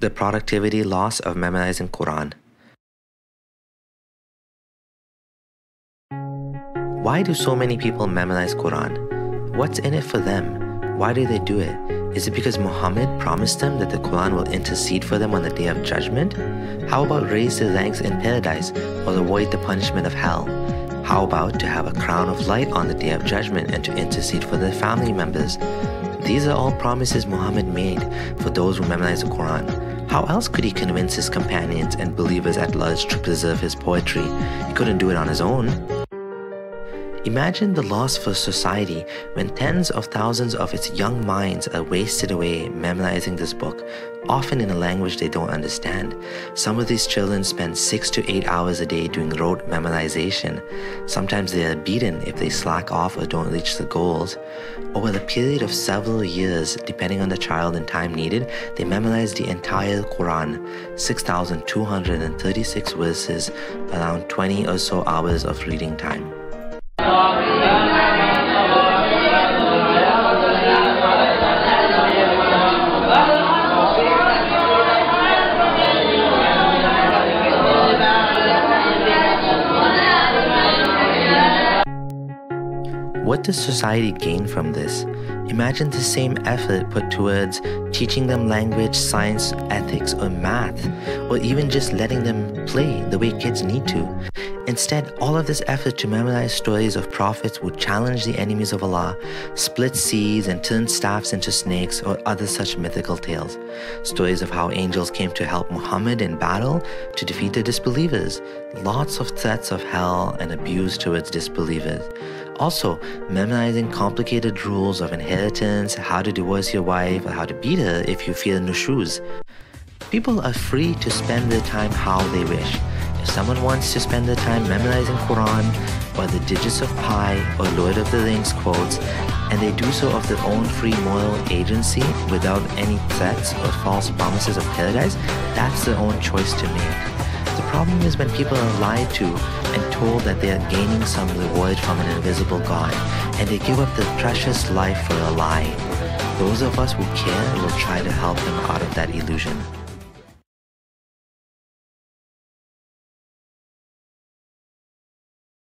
The productivity loss of memorizing Quran. Why do so many people memorize Quran? What's in it for them? Why do they do it? Is it because Muhammad promised them that the Quran will intercede for them on the Day of Judgment? How about raise their ranks in paradise or avoid the punishment of hell? How about to have a crown of light on the Day of Judgment and to intercede for their family members? These are all promises Muhammad made for those who memorize the Quran. How else could he convince his companions and believers at large to preserve his poetry? He couldn't do it on his own. Imagine the loss for society when tens of thousands of its young minds are wasted away memorizing this book, often in a language they don't understand. Some of these children spend 6 to 8 hours a day doing rote memorization. Sometimes they are beaten if they slack off or don't reach the goals. Over the period of several years, depending on the child and time needed, they memorize the entire Quran, 6,236 verses, around 20 or so hours of reading time. What does society gain from this? Imagine the same effort put towards teaching them language, science, ethics, or math, or even just letting them play the way kids need to. Instead, all of this effort to memorize stories of prophets would challenge the enemies of Allah, split seas and turn staffs into snakes, or other such mythical tales. Stories of how angels came to help Muhammad in battle to defeat the disbelievers. Lots of threats of hell and abuse towards disbelievers. Also, memorizing complicated rules of inheritance, how to divorce your wife, or how to beat her if you fear nushuz. People are free to spend their time how they wish. If someone wants to spend their time memorizing Quran or the digits of pi or Lord of the Rings quotes, and they do so of their own free moral agency without any threats or false promises of paradise, that's their own choice to make. The problem is when people are lied to and told that they are gaining some reward from an invisible God, and they give up their precious life for a lie. Those of us who care will try to help them out of that illusion.